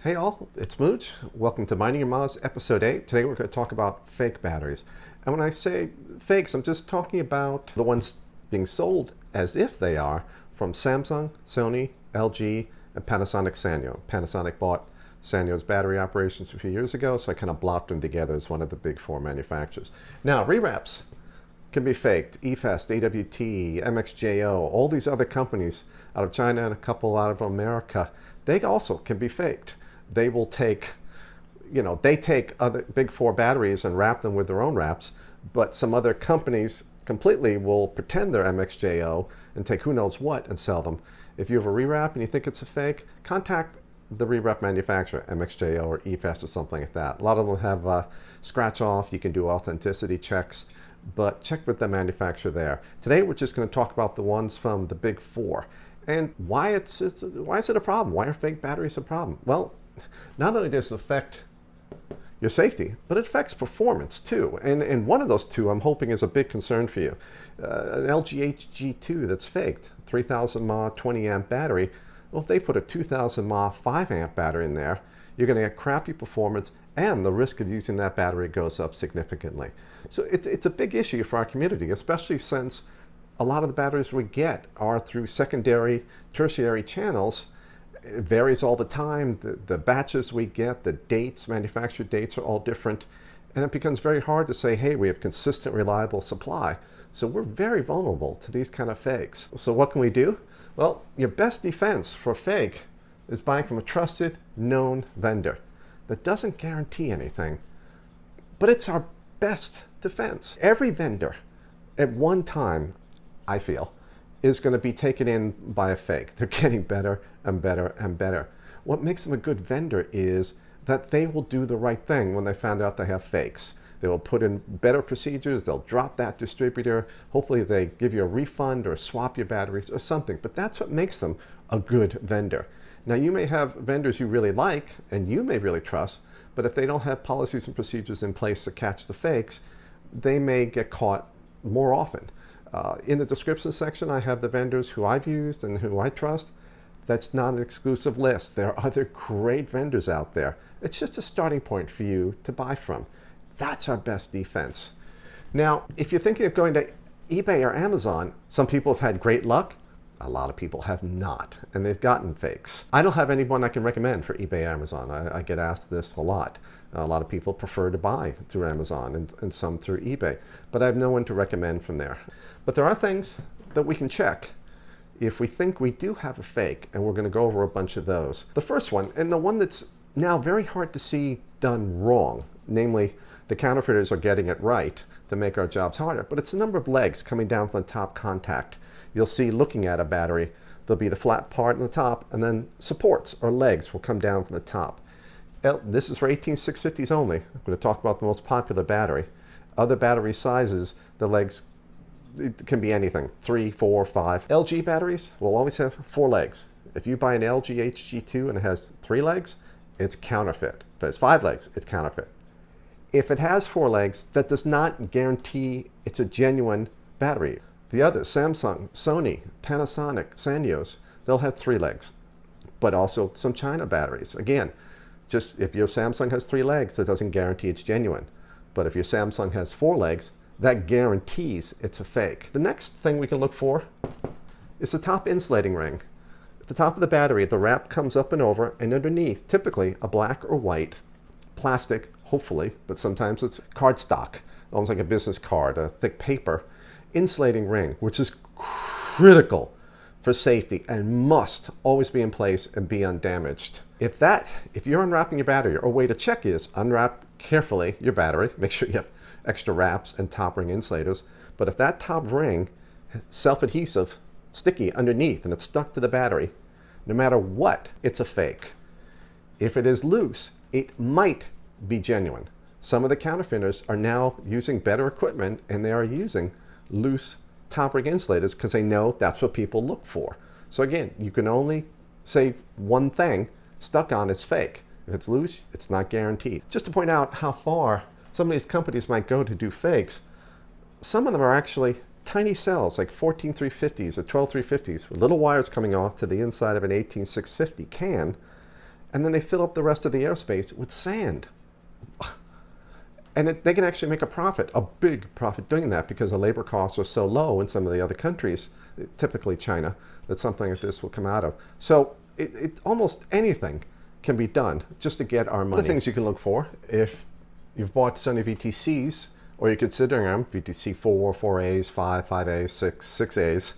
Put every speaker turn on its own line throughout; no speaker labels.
Hey all, it's Mooch. Welcome to Mining Your mAhs episode 8. Today we're going to talk about fake batteries. And when I say fakes, I'm just talking about the ones being sold as if they are from Samsung, Sony, LG, and Panasonic Sanyo. Panasonic bought Sanyo's battery operations a few years ago, so I kind of blocked them together as one of the big four manufacturers. Now, rewraps can be faked. EFEST, AWT, MXJO, all these other companies out of China and a couple out of America, they also can be faked. They will take, they take other big four batteries and wrap them with their own wraps, but some other companies completely will pretend they're MXJO and take who knows what and sell them. If you have a rewrap and you think it's a fake, contact the rewrap manufacturer, MXJO or EFEST or something like that. A lot of them have scratch off. You can do authenticity checks, but check with the manufacturer there. Today we're just going to talk about the ones from the big four and why is it a problem? Why are fake batteries a problem? Well, not only does it affect your safety, but it affects performance too. And one of those two I'm hoping is a big concern for you. An LG HG2 that's faked, 3000 mAh 20 amp battery. Well, if they put a 2000 mAh 5 amp battery in there, you're going to get crappy performance and the risk of using that battery goes up significantly. So it's a big issue for our community, especially since a lot of the batteries we get are through secondary, tertiary channels. It varies all the time. The batches we get, the dates, manufacturer dates are all different. And it becomes very hard to say, hey, we have consistent, reliable supply. So we're very vulnerable to these kind of fakes. So what can we do? Well, your best defense for fake is buying from a trusted, known vendor that doesn't guarantee anything, but it's our best defense. Every vendor at one time, I feel, is going to be taken in by a fake. They're getting better and better and better. What makes them a good vendor is that they will do the right thing when they found out they have fakes. They will put in better procedures, they'll drop that distributor, hopefully they give you a refund or swap your batteries or something, but that's what makes them a good vendor. Now you may have vendors you really like and you may really trust, but if they don't have policies and procedures in place to catch the fakes, they may get caught more often. In the description section, I have the vendors who I've used and who I trust. That's not an exclusive list. There are other great vendors out there. It's just a starting point for you to buy from. That's our best defense. Now, if you're thinking of going to eBay or Amazon, some people have had great luck. A lot of people have not, and they've gotten fakes. I don't have anyone I can recommend for eBay or Amazon. I get asked this a lot. A lot of people prefer to buy through Amazon and some through eBay, but I have no one to recommend from there. But there are things that we can check if we think we do have a fake, and we're going to go over a bunch of those. The first one, and the one that's now very hard to see done wrong, namely the counterfeiters are getting it right to make our jobs harder, but it's the number of legs coming down from the top contact. You'll see looking at a battery, there'll be the flat part on the top, and then supports or legs will come down from the top. This is for 18650s only. I'm going to talk about the most popular battery. Other battery sizes, the legs, it can be anything, 3, 4, 5. LG batteries will always have 4 legs. If you buy an LG HG2 and it has 3 legs, it's counterfeit. If it has 5 legs, it's counterfeit. If it has 4 legs, that does not guarantee it's a genuine battery. The others, Samsung, Sony, Panasonic, Sanyos, they'll have 3 legs, but also some China batteries. Again, just if your Samsung has 3 legs, that doesn't guarantee it's genuine. But if your Samsung has 4 legs, that guarantees it's a fake. The next thing we can look for is the top insulating ring. At the top of the battery, the wrap comes up and over, and underneath, typically a black or white plastic, hopefully, but sometimes it's cardstock, almost like a business card, a thick paper, insulating ring, which is critical for safety and must always be in place and be undamaged. If you're unwrapping your battery, or a way to check is unwrap carefully your battery, make sure you have extra wraps and top ring insulators, but if that top ring is self-adhesive, sticky underneath, and it's stuck to the battery, no matter what, it's a fake. If it is loose, it might be genuine. Some of the counterfeiters are now using better equipment and they are using loose top ring insulators because they know that's what people look for. So again, you can only say one thing, stuck on is fake. If it's loose, it's not guaranteed. Just to point out how far some of these companies might go to do fakes, some of them are actually tiny cells like 14350s or 12350s with little wires coming off to the inside of an 18650 can, and then they fill up the rest of the airspace with sand. And they can actually make a profit, a big profit doing that, because the labor costs are so low in some of the other countries, typically China, that something like this will come out of. So almost anything can be done just to get our money. Other things you can look for, if you've bought Sony VTCs, or you're considering them, VTC 4, 4As, 5, 5As, 6, 6As,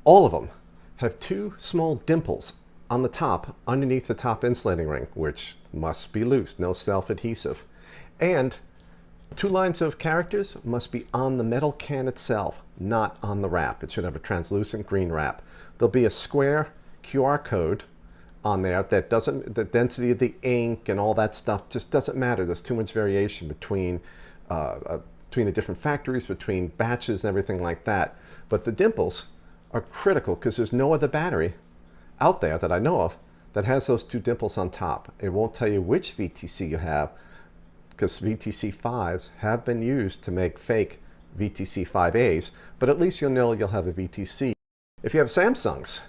all of them have two small dimples on the top, underneath the top insulating ring, which must be loose, no self-adhesive. And two lines of characters must be on the metal can itself, not on the wrap. It should have a translucent green wrap. There'll be a square QR code on there that doesn't, the density of the ink and all that stuff just doesn't matter. There's too much variation between the different factories, between batches and everything like that. But the dimples are critical because there's no other battery out there that I know of that has those two dimples on top. It won't tell you which VTC you have, because VTC 5s have been used to make fake VTC 5As, but at least you'll know you'll have a VTC. If you have Samsungs,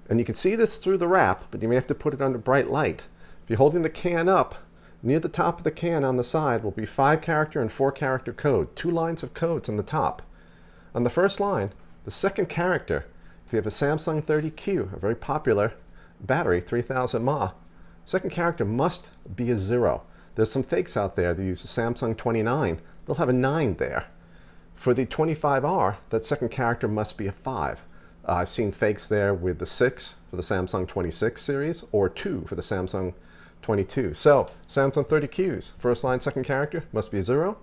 and you can see this through the wrap, but you may have to put it under bright light. If you're holding the can up, near the top of the can on the side will be 5-character and 4-character code, 2 lines of codes on the top. On the first line, the second character, if you have a Samsung 30Q, a very popular battery, 3000 mAh, second character must be a 0. There's some fakes out there that use the Samsung 29. They'll have a 9 there. For the 25R, that second character must be a 5. I've seen fakes there with the 6 for the Samsung 26 series, or 2 for the Samsung 22. So, Samsung 30Qs, first line, second character, must be a 0,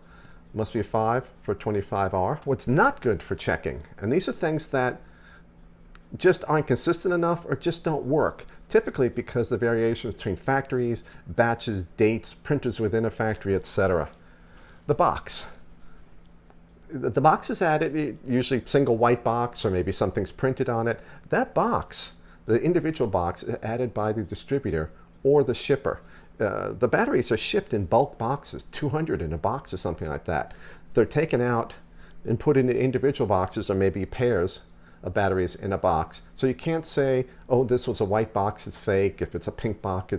must be a 5 for 25R. What's not good for checking, and these are things that just aren't consistent enough or just don't work, typically because the variations between factories, batches, dates, printers within a factory, etc. The box. The box is added, usually single white box, or maybe something's printed on it. That box, the individual box, is added by the distributor or the shipper. The batteries are shipped in bulk boxes, 200 in a box or something like that. They're taken out and put into individual boxes, or maybe pairs of batteries in a box. So you can't say, oh, this was a white box, it's fake. If it's a pink box,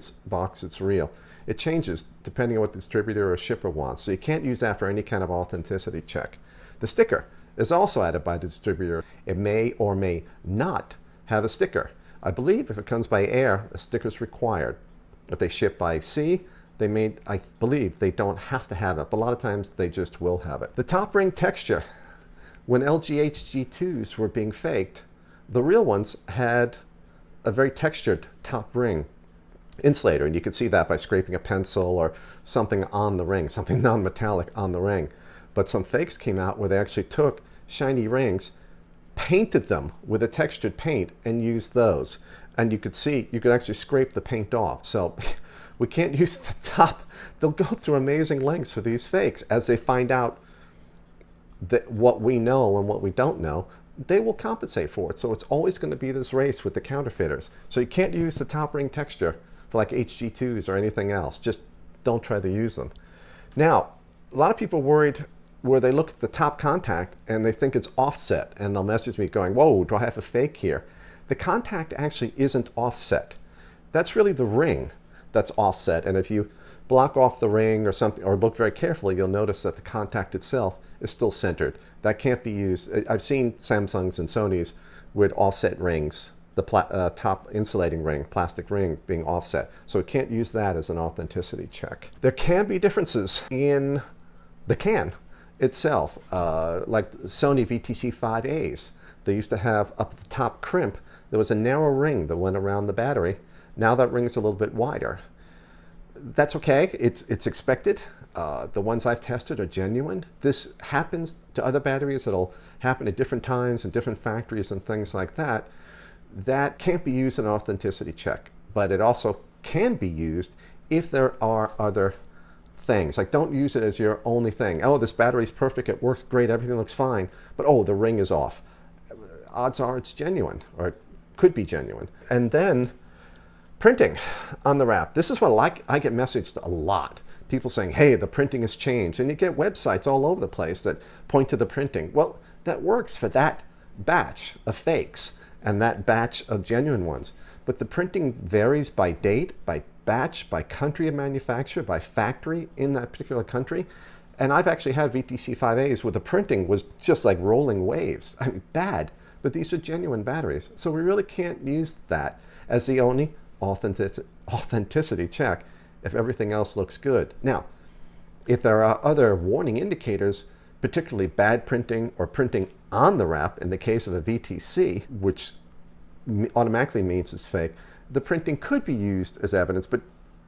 it's real. It changes depending on what the distributor or shipper wants. So you can't use that for any kind of authenticity check. The sticker is also added by the distributor. It may or may not have a sticker. I believe if it comes by air, a sticker is required. If they ship by sea, I believe they don't have to have it, but a lot of times they just will have it. The top ring texture. When LG HG2s were being faked, the real ones had a very textured top ring insulator, and you could see that by scraping a pencil or something on the ring, something non-metallic on the ring. But some fakes came out where they actually took shiny rings, painted them with a textured paint, and used those. And you could see, you could actually scrape the paint off. So we can't use the top. They'll go through amazing lengths for these fakes. As they find out that what we know and what we don't know, they will compensate for it. So it's always going to be this race with the counterfeiters. So you can't use the top ring texture for like HG2s or anything else. Just don't try to use them. Now, a lot of people worried where they look at the top contact and they think it's offset, and they'll message me going, whoa, do I have a fake here? The contact actually isn't offset. That's really the ring that's offset. And if you block off the ring or something, or look very carefully, you'll notice that the contact itself is still centered. That can't be used. I've seen Samsungs and Sonys with offset rings, the top insulating ring, plastic ring being offset. So it can't use that as an authenticity check. There can be differences in the can itself, like Sony VTC 5As. They used to have up at the top crimp, there was a narrow ring that went around the battery. Now that ring is a little bit wider. That's okay, it's expected. The ones I've tested are genuine. This happens to other batteries. It'll happen at different times in different factories and things like that. That can't be used in an authenticity check, but it also can be used if there are other things. Like, don't use it as your only thing. Oh, this battery's perfect, it works great, everything looks fine, but oh, the ring is off. Odds are it's genuine, or it could be genuine. And then printing on the wrap. This is what I get messaged a lot. People saying, hey, the printing has changed. And you get websites all over the place that point to the printing. Well, that works for that batch of fakes. and that batch of genuine ones. But the printing varies by date, by batch, by country of manufacture, by factory in that particular country. And I've actually had VTC 5As where the printing was just like rolling waves. I mean, bad. But these are genuine batteries. So we really can't use that as the only authenticity check if everything else looks good. Now, if there are other warning indicators, particularly bad printing or printing on the wrap in the case of a VTC, which automatically means it's fake, the printing could be used as evidence, but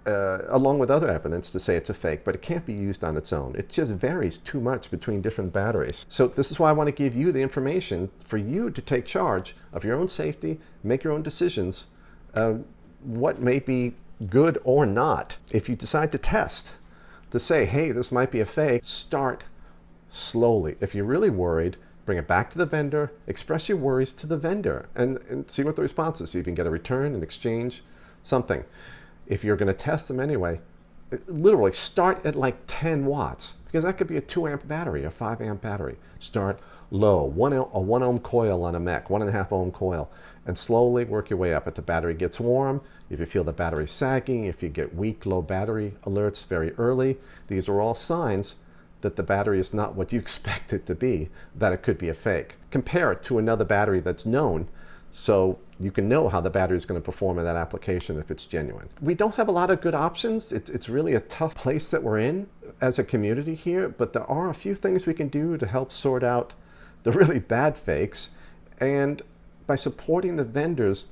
along with other evidence to say it's a fake, but it can't be used on its own. It just varies too much between different batteries. So this is why I want to give you the information for you to take charge of your own safety, make your own decisions, what may be good or not. If you decide to test, to say, hey, this might be a fake, start slowly. If you're really worried, bring it back to the vendor, express your worries to the vendor, and see what the response is. See if you can get a return, an exchange, something. If you're going to test them anyway, literally start at like 10 watts, because that could be a 2 amp battery, a 5 amp battery. Start low, a 1 ohm coil on a mech, 1.5 ohm coil, and slowly work your way up. If the battery gets warm, if you feel the battery sagging, if you get weak, low battery alerts very early, these are all signs that the battery is not what you expect it to be, that it could be a fake. Compare it to another battery that's known, so you can know how the battery is going to perform in that application if it's genuine. We don't have a lot of good options. It's really a tough place that we're in as a community here, but there are a few things we can do to help sort out the really bad fakes. And by supporting the vendors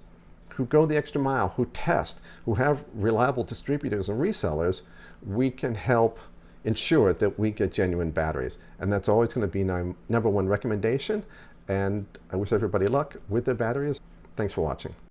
who go the extra mile, who test, who have reliable distributors and resellers, we can help ensure that we get genuine batteries. And that's always going to be my number one recommendation. And I wish everybody luck with their batteries. Thanks for watching.